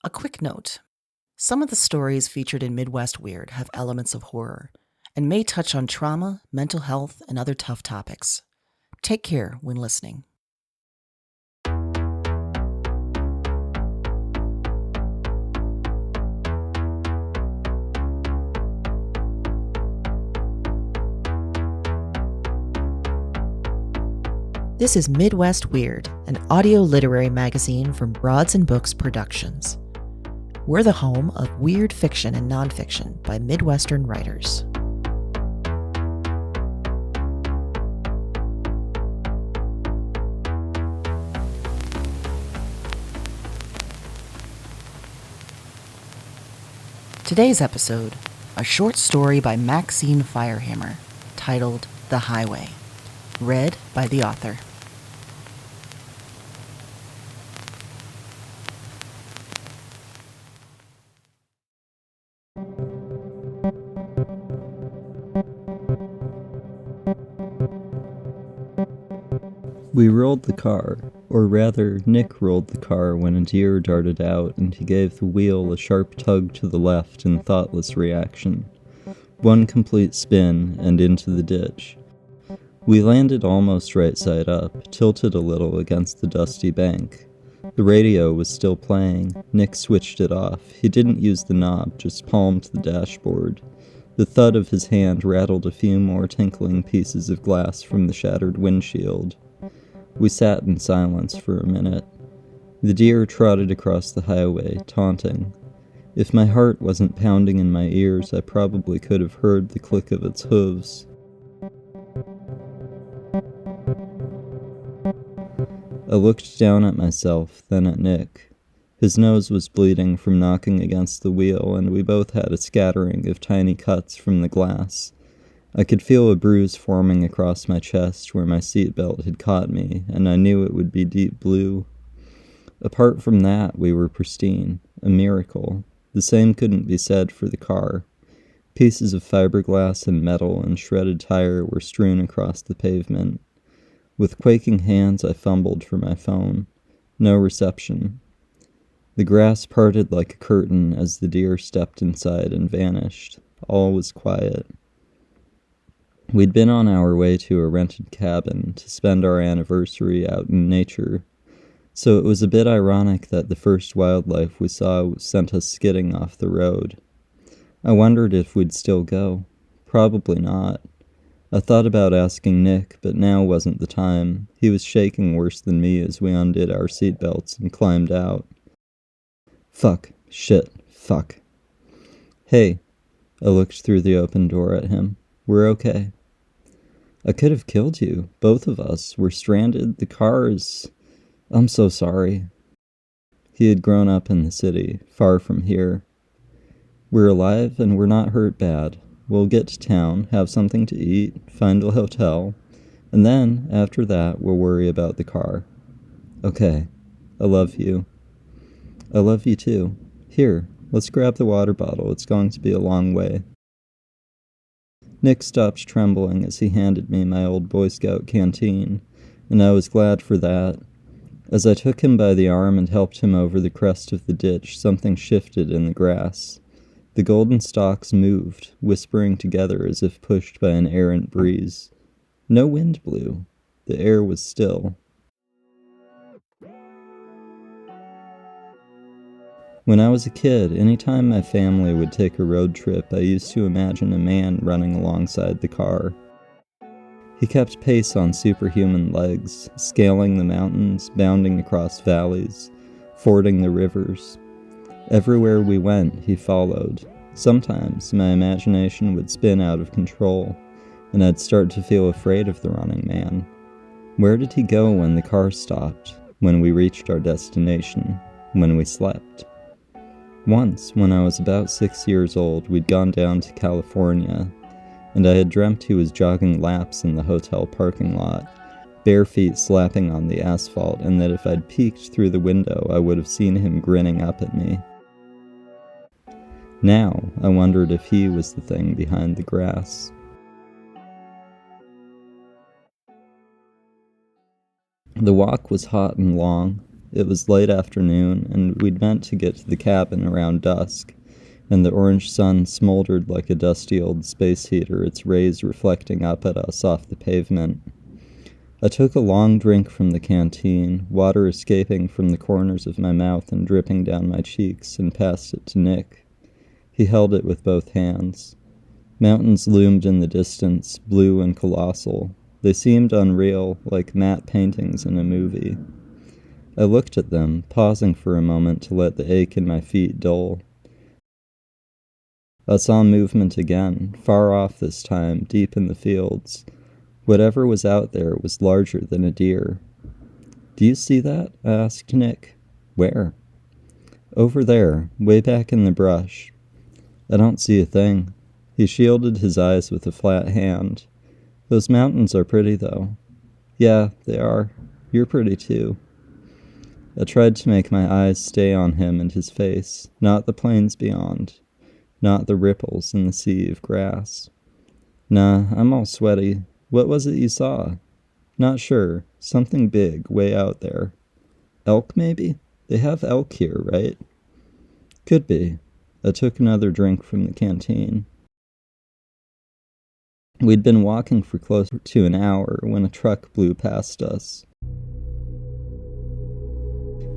A quick note. Some of the stories featured in Midwest Weird have elements of horror and may touch on trauma, mental health, and other tough topics. Take care when listening. This is Midwest Weird, an audio literary magazine from Broads and Books Productions. We're the home of weird fiction and nonfiction by Midwestern writers. Today's episode, a short story by Maxine Firehammer, titled The Highway, read by the author. We rolled the car, or rather, Nick rolled the car when a deer darted out and he gave the wheel a sharp tug to the left in thoughtless reaction. One complete spin and into the ditch. We landed almost right side up, tilted a little against the dusty bank. The radio was still playing. Nick switched it off. He didn't use the knob, just palmed the dashboard. The thud of his hand rattled a few more tinkling pieces of glass from the shattered windshield. We sat in silence for a minute. The deer trotted across the highway, taunting. If my heart wasn't pounding in my ears, I probably could have heard the click of its hooves. I looked down at myself, then at Nick. His nose was bleeding from knocking against the wheel, and we both had a scattering of tiny cuts from the glass. I could feel a bruise forming across my chest where my seatbelt had caught me, and I knew it would be deep blue. Apart from that, we were pristine, a miracle. The same couldn't be said for the car. Pieces of fiberglass and metal and shredded tire were strewn across the pavement. With quaking hands, I fumbled for my phone. No reception. The grass parted like a curtain as the deer stepped inside and vanished. All was quiet. We'd been on our way to a rented cabin to spend our anniversary out in nature, so it was a bit ironic that the first wildlife we saw sent us skidding off the road. I wondered if we'd still go. Probably not. I thought about asking Nick, but now wasn't the time. He was shaking worse than me as we undid our seatbelts and climbed out. Fuck. Shit. Fuck. Hey. I looked through the open door at him. We're okay. I could have killed you. Both of us. We're stranded. The car is... I'm so sorry. He had grown up in the city, far from here. We're alive and we're not hurt bad. We'll get to town, have something to eat, find a hotel, and then, after that, we'll worry about the car. Okay. I love you. I love you too. Here, let's grab the water bottle. It's going to be a long way. Nick stopped trembling as he handed me my old Boy Scout canteen, and I was glad for that. As I took him by the arm and helped him over the crest of the ditch, something shifted in the grass. The golden stalks moved, whispering together as if pushed by an errant breeze. No wind blew. The air was still. When I was a kid, anytime my family would take a road trip, I used to imagine a man running alongside the car. He kept pace on superhuman legs, scaling the mountains, bounding across valleys, fording the rivers. Everywhere we went, he followed. Sometimes my imagination would spin out of control, and I'd start to feel afraid of the running man. Where did he go when the car stopped, when we reached our destination, when we slept? Once, when I was about 6 years old, we'd gone down to California, and I had dreamt he was jogging laps in the hotel parking lot, bare feet slapping on the asphalt, and that if I'd peeked through the window, I would have seen him grinning up at me. Now, I wondered if he was the thing behind the grass. The walk was hot and long. It was late afternoon, and we'd meant to get to the cabin around dusk, and the orange sun smoldered like a dusty old space heater, its rays reflecting up at us off the pavement. I took a long drink from the canteen, water escaping from the corners of my mouth and dripping down my cheeks, and passed it to Nick. He held it with both hands. Mountains loomed in the distance, blue and colossal. They seemed unreal, like matte paintings in a movie. I looked at them, pausing for a moment to let the ache in my feet dull. I saw movement again, far off this time, deep in the fields. Whatever was out there was larger than a deer. "Do you see that?" I asked Nick. "Where?" "Over there, way back in the brush." "I don't see a thing." He shielded his eyes with a flat hand. "Those mountains are pretty, though." "Yeah, they are. You're pretty, too." I tried to make my eyes stay on him and his face, not the plains beyond, not the ripples in the sea of grass. "Nah, I'm all sweaty. What was it you saw?" "Not sure. Something big, way out there." "Elk, maybe? They have elk here, right?" "Could be." I took another drink from the canteen. We'd been walking for close to an hour when a truck blew past us.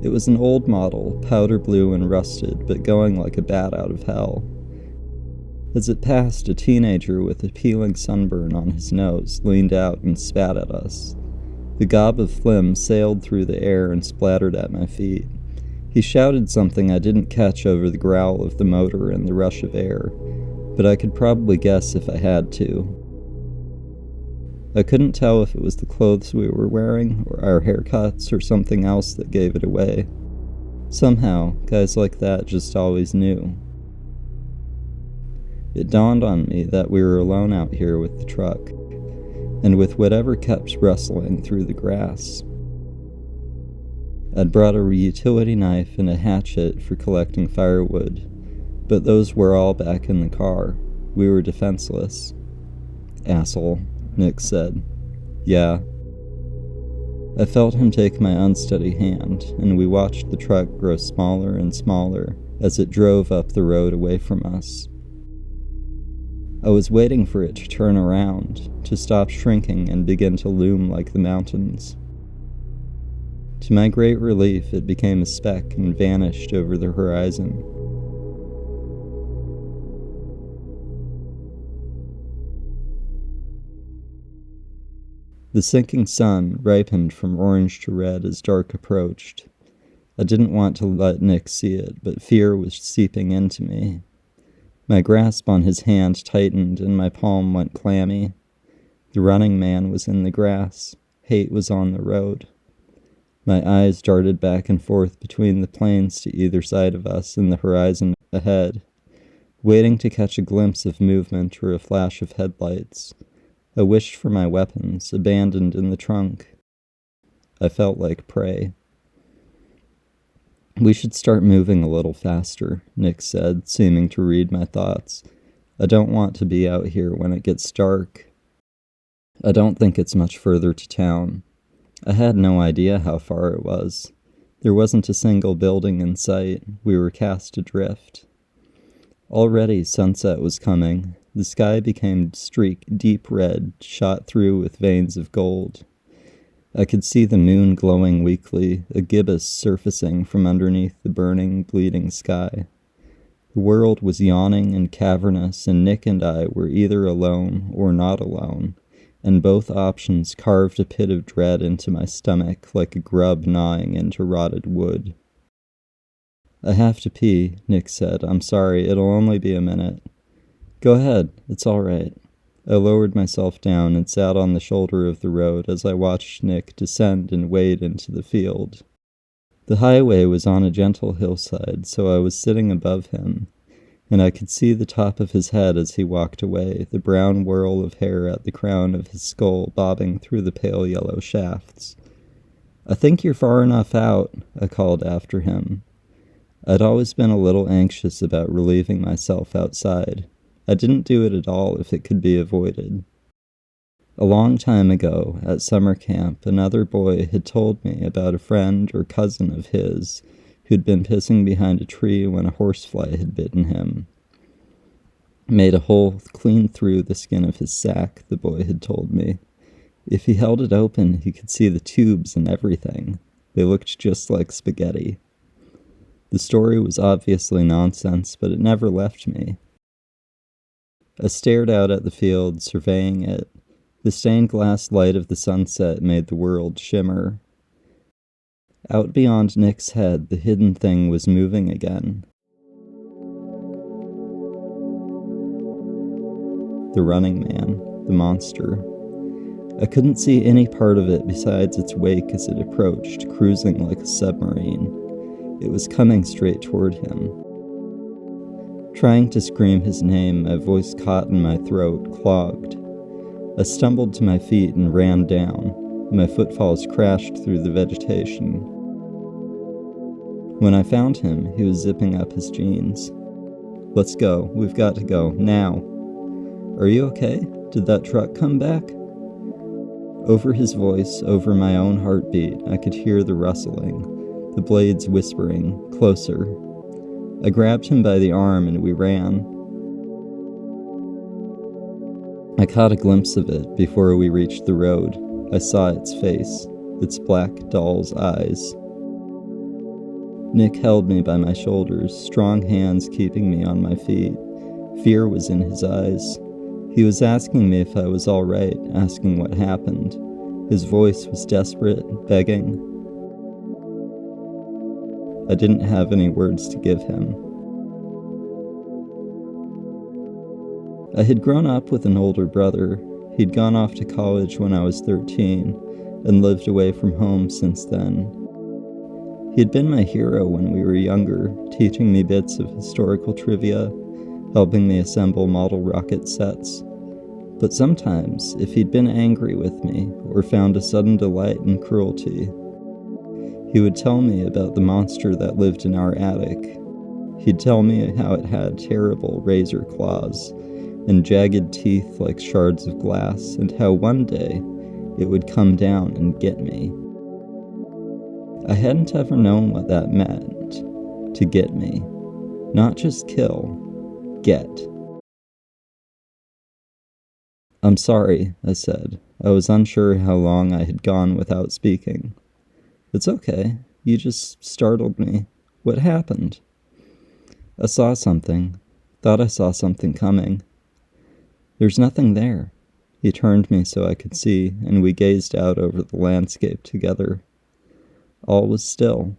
It was an old model, powder blue and rusted, but going like a bat out of hell. As it passed, a teenager with a peeling sunburn on his nose leaned out and spat at us. The gob of phlegm sailed through the air and splattered at my feet. He shouted something I didn't catch over the growl of the motor and the rush of air, but I could probably guess if I had to. I couldn't tell if it was the clothes we were wearing, or our haircuts, or something else that gave it away. Somehow, guys like that just always knew. It dawned on me that we were alone out here with the truck, and with whatever kept rustling through the grass. I'd brought a utility knife and a hatchet for collecting firewood, but those were all back in the car. We were defenseless. "Asshole," Nick said. "Yeah." I felt him take my unsteady hand, and we watched the truck grow smaller and smaller as it drove up the road away from us. I was waiting for it to turn around, to stop shrinking and begin to loom like the mountains. To my great relief, it became a speck and vanished over the horizon. The sinking sun ripened from orange to red as dark approached. I didn't want to let Nick see it, but fear was seeping into me. My grasp on his hand tightened and my palm went clammy. The running man was in the grass. Hate was on the road. My eyes darted back and forth between the plains to either side of us and the horizon ahead, waiting to catch a glimpse of movement or a flash of headlights. I wished for my weapons, abandoned in the trunk. I felt like prey. "We should start moving a little faster," Nick said, seeming to read my thoughts. "I don't want to be out here when it gets dark." "I don't think it's much further to town." I had no idea how far it was. There wasn't a single building in sight. We were cast adrift. Already sunset was coming. The sky became deep red, shot through with veins of gold. I could see the moon glowing weakly, a gibbous surfacing from underneath the burning, bleeding sky. The world was yawning and cavernous, and Nick and I were either alone or not alone, and both options carved a pit of dread into my stomach like a grub gnawing into rotted wood. "I have to pee," Nick said. "I'm sorry, it'll only be a minute." "Go ahead, it's all right." I lowered myself down and sat on the shoulder of the road as I watched Nick descend and wade into the field. The highway was on a gentle hillside, so I was sitting above him, and I could see the top of his head as he walked away, the brown whirl of hair at the crown of his skull bobbing through the pale yellow shafts. "I think you're far enough out," I called after him. I'd always been a little anxious about relieving myself outside. I didn't do it at all if it could be avoided. A long time ago, at summer camp, another boy had told me about a friend or cousin of his who'd been pissing behind a tree when a horsefly had bitten him. Made a hole clean through the skin of his sack, the boy had told me. If he held it open, he could see the tubes and everything. They looked just like spaghetti. The story was obviously nonsense, but it never left me. I stared out at the field, surveying it. The stained glass light of the sunset made the world shimmer. Out beyond Nick's head, the hidden thing was moving again. The running man, the monster. I couldn't see any part of it besides its wake as it approached, cruising like a submarine. It was coming straight toward him. Trying to scream his name, my voice caught in my throat, clogged. I stumbled to my feet and ran down. My footfalls crashed through the vegetation. When I found him, he was zipping up his jeans. "Let's go. We've got to go. Now." "Are you okay? Did that truck come back?" Over his voice, over my own heartbeat, I could hear the rustling, the blades whispering, closer. I grabbed him by the arm and we ran. I caught a glimpse of it before we reached the road. I saw its face, its black doll's eyes. Nick held me by my shoulders, strong hands keeping me on my feet. Fear was in his eyes. He was asking me if I was all right, asking what happened. His voice was desperate, begging. I didn't have any words to give him. I had grown up with an older brother. He'd gone off to college when I was 13 and lived away from home since then. He had been my hero when we were younger, teaching me bits of historical trivia, helping me assemble model rocket sets. But sometimes, if he'd been angry with me or found a sudden delight in cruelty, he would tell me about the monster that lived in our attic. He'd tell me how it had terrible razor claws and jagged teeth like shards of glass, and how one day it would come down and get me. I hadn't ever known what that meant, to get me. Not just kill, get. "I'm sorry," I said. I was unsure how long I had gone without speaking. "It's okay. You just startled me. What happened?" "I saw something. Thought I saw something coming." "There's nothing there." He turned me so I could see, and we gazed out over the landscape together. All was still.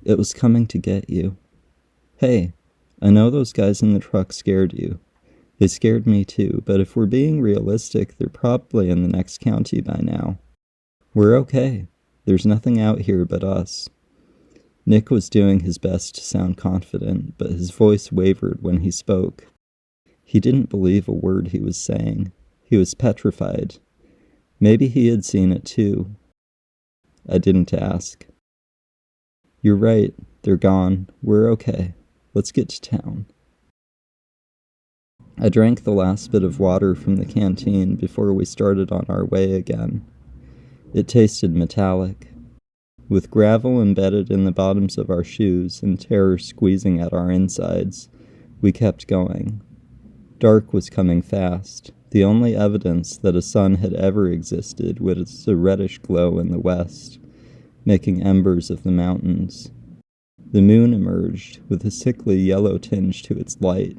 "It was coming to get you." "Hey, I know those guys in the truck scared you. They scared me too, but if we're being realistic, they're probably in the next county by now. We're okay. There's nothing out here but us." Nick was doing his best to sound confident, but his voice wavered when he spoke. He didn't believe a word he was saying. He was petrified. Maybe he had seen it too. I didn't ask. "You're right. They're gone. We're okay. Let's get to town." I drank the last bit of water from the canteen before we started on our way again. It tasted metallic. With gravel embedded in the bottoms of our shoes and terror squeezing at our insides, we kept going. Dark was coming fast. The only evidence that a sun had ever existed was a reddish glow in the west, making embers of the mountains. The moon emerged, with a sickly yellow tinge to its light.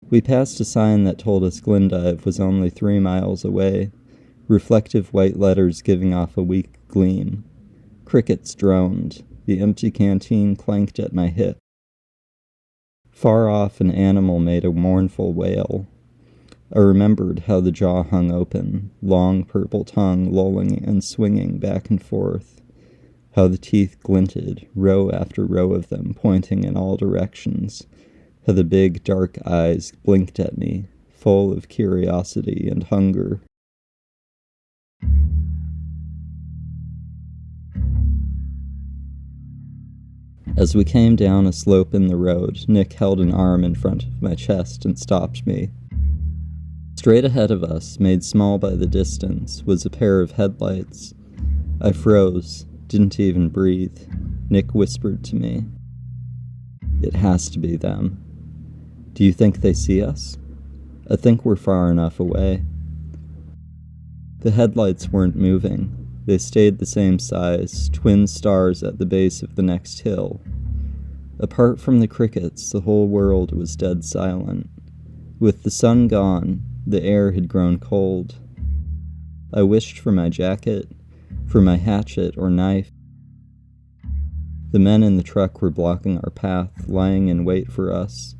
We passed a sign that told us Glendive was only 3 miles away, reflective white letters giving off a weak gleam. Crickets droned. The empty canteen clanked at my hip. Far off, an animal made a mournful wail. I remembered how the jaw hung open, long purple tongue lolling and swinging back and forth, how the teeth glinted, row after row of them pointing in all directions, how the big dark eyes blinked at me, full of curiosity and hunger. As we came down a slope in the road, Nick held an arm in front of my chest and stopped me. Straight ahead of us, made small by the distance, was a pair of headlights. I froze, didn't even breathe. Nick whispered to me, "It has to be them." "Do you think they see us?" "I think we're far enough away." The headlights weren't moving. They stayed the same size, twin stars at the base of the next hill. Apart from the crickets, the whole world was dead silent. With the sun gone, the air had grown cold. I wished for my jacket, for my hatchet or knife. The men in the truck were blocking our path, lying in wait for us.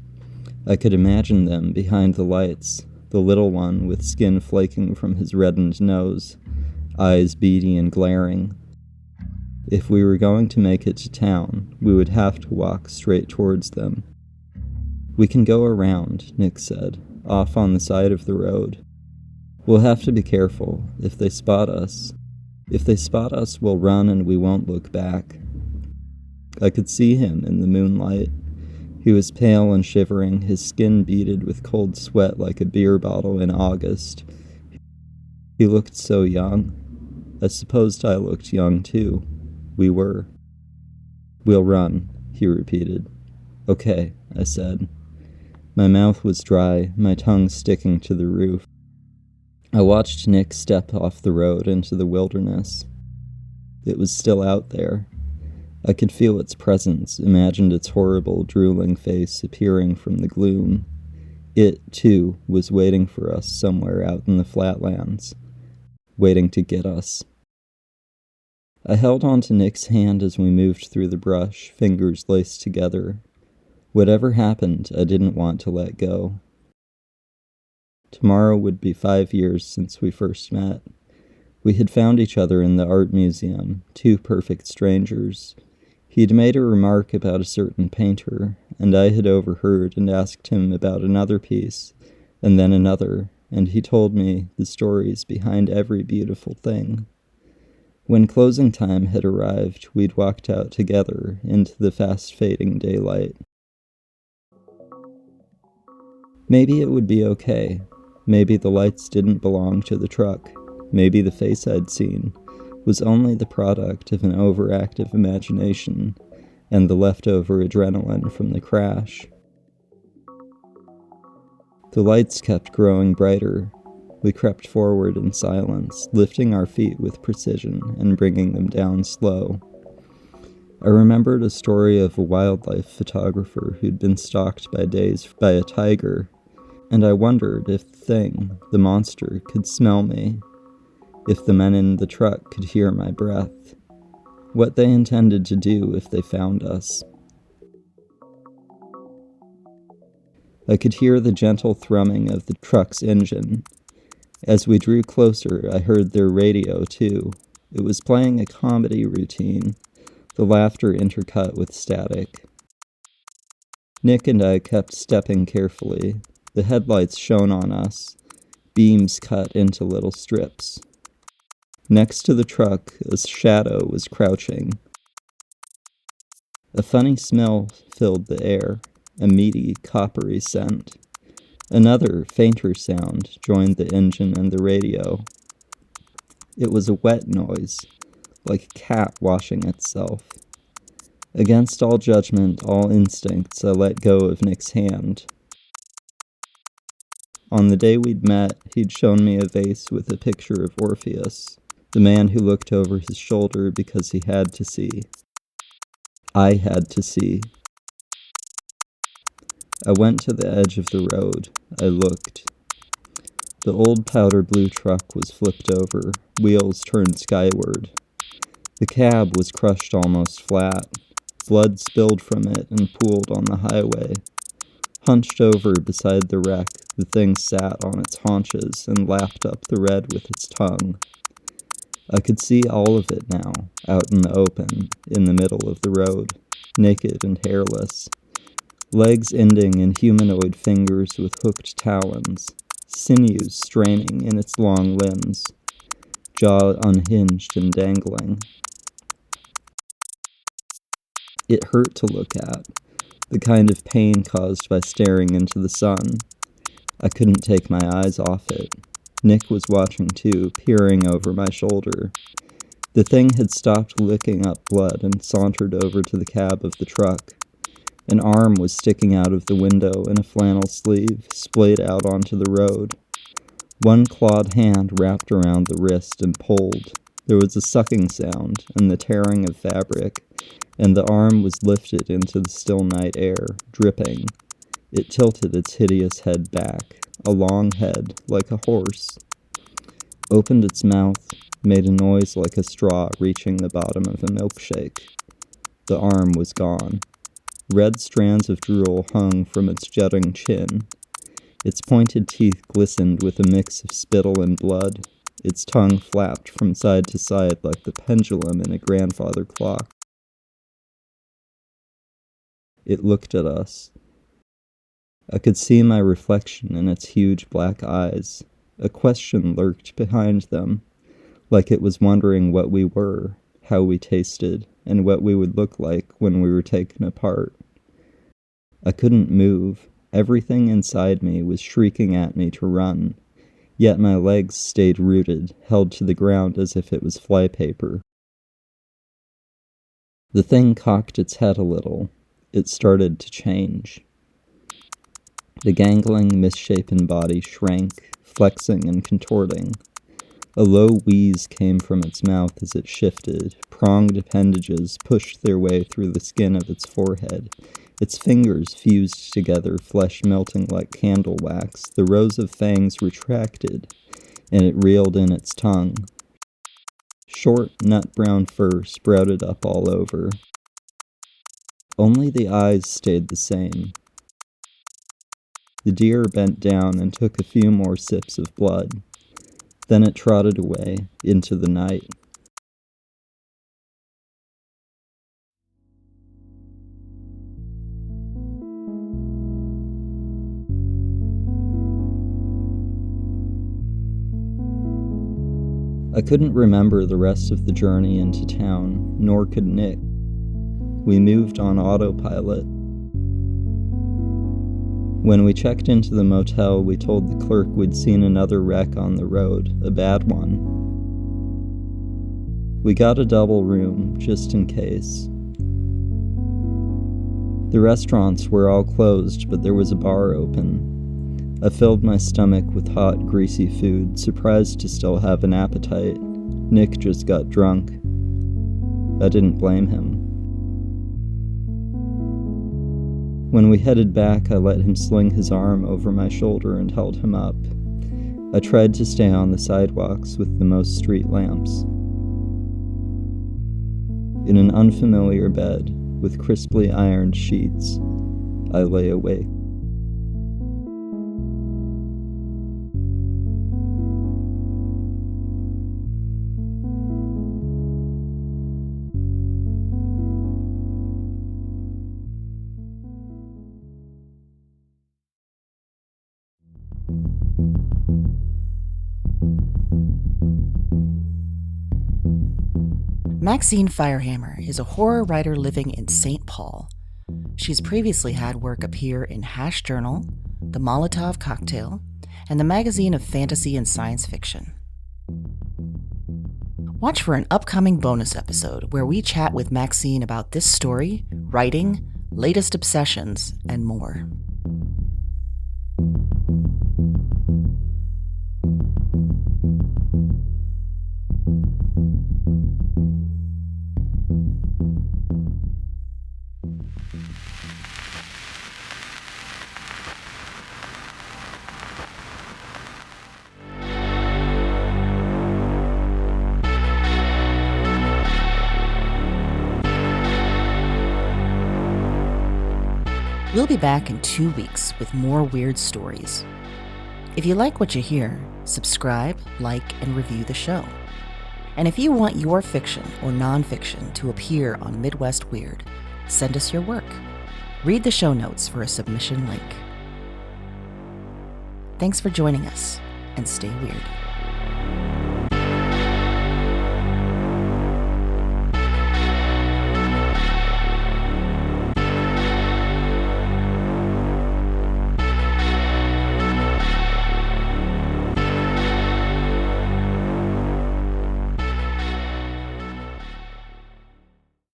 I could imagine them behind the lights, the little one with skin flaking from his reddened nose, eyes beady and glaring. If we were going to make it to town, we would have to walk straight towards them. "We can go around," Nick said, "off on the side of the road. We'll have to be careful. If they spot us, we'll run and we won't look back." I could see him in the moonlight. He was pale and shivering, his skin beaded with cold sweat like a beer bottle in August. He looked so young. I supposed I looked young, too. We were. "We'll run," he repeated. "Okay," I said. My mouth was dry, my tongue sticking to the roof. I watched Nick step off the road into the wilderness. It was still out there. I could feel its presence, imagined its horrible, drooling face appearing from the gloom. It, too, was waiting for us somewhere out in the flatlands, waiting to get us. I held onto Nick's hand as we moved through the brush, fingers laced together. Whatever happened, I didn't want to let go. Tomorrow would be 5 years since we first met. We had found each other in the art museum, two perfect strangers. He'd made a remark about a certain painter, and I had overheard and asked him about another piece, and then another, and he told me the stories behind every beautiful thing. When closing time had arrived, we'd walked out together into the fast-fading daylight. Maybe it would be okay. Maybe the lights didn't belong to the truck. Maybe the face I'd seen was only the product of an overactive imagination and the leftover adrenaline from the crash. The lights kept growing brighter. We crept forward in silence, lifting our feet with precision and bringing them down slow. I remembered a story of a wildlife photographer who'd been stalked by a tiger, and I wondered if the monster, could smell me, if the men in the truck could hear my breath, what they intended to do if they found us. I could hear the gentle thrumming of the truck's engine. As we drew closer, I heard their radio, too. It was playing a comedy routine, the laughter intercut with static. Nick and I kept stepping carefully. The headlights shone on us, beams cut into little strips. Next to the truck, a shadow was crouching. A funny smell filled the air, a meaty, coppery scent. Another, fainter sound joined the engine and the radio. It was a wet noise, like a cat washing itself. Against all judgment, all instincts, I let go of Nick's hand. On the day we'd met, he'd shown me a vase with a picture of Orpheus, the man who looked over his shoulder because he had to see. I had to see. I went to the edge of the road. I looked. The old powder blue truck was flipped over, wheels turned skyward. The cab was crushed almost flat. Blood spilled from it and pooled on the highway. Hunched over beside the wreck, the thing sat on its haunches and lapped up the red with its tongue. I could see all of it now, out in the open, in the middle of the road, naked and hairless. Legs ending in humanoid fingers with hooked talons, sinews straining in its long limbs, jaw unhinged and dangling. It hurt to look at, the kind of pain caused by staring into the sun. I couldn't take my eyes off it. Nick was watching too, peering over my shoulder. The thing had stopped licking up blood and sauntered over to the cab of the truck. An arm was sticking out of the window in a flannel sleeve, splayed out onto the road. One clawed hand wrapped around the wrist and pulled. There was a sucking sound and the tearing of fabric, and the arm was lifted into the still night air, dripping. It tilted its hideous head back, a long head, like a horse. Opened its mouth, made a noise like a straw reaching the bottom of a milkshake. The arm was gone. Red strands of drool hung from its jutting chin. Its pointed teeth glistened with a mix of spittle and blood. Its tongue flapped from side to side like the pendulum in a grandfather clock. It looked at us. I could see my reflection in its huge black eyes. A question lurked behind them, like it was wondering what we were, how we tasted, and what we would look like when we were taken apart. I couldn't move. Everything inside me was shrieking at me to run, yet my legs stayed rooted, held to the ground as if it was flypaper. The thing cocked its head a little. It started to change. The gangling, misshapen body shrank, flexing and contorting. A low wheeze came from its mouth as it shifted. Pronged appendages pushed their way through the skin of its forehead. Its fingers fused together, flesh melting like candle wax. The rows of fangs retracted, and it reeled in its tongue. Short, nut-brown fur sprouted up all over. Only the eyes stayed the same. The deer bent down and took a few more sips of blood. Then it trotted away into the night. I couldn't remember the rest of the journey into town, nor could Nick. We moved on autopilot. When we checked into the motel, we told the clerk we'd seen another wreck on the road, a bad one. We got a double room, just in case. The restaurants were all closed, but there was a bar open. I filled my stomach with hot, greasy food, surprised to still have an appetite. Nick just got drunk. I didn't blame him. When we headed back, I let him sling his arm over my shoulder and held him up. I tried to stay on the sidewalks with the most street lamps. In an unfamiliar bed, with crisply ironed sheets, I lay awake. Maxine Firehammer is a horror writer living in St. Paul. She's previously had work appear in Hash Journal, the Molotov Cocktail, and the Magazine of Fantasy and Science Fiction. Watch for an upcoming bonus episode where we chat with Maxine about this story, writing, latest obsessions, and more. We'll be back in 2 weeks with more weird stories. If you like what you hear, subscribe, like, and review the show. And if you want your fiction or nonfiction to appear on Midwest Weird, send us your work. Read the show notes for a submission link. Thanks for joining us, and stay weird.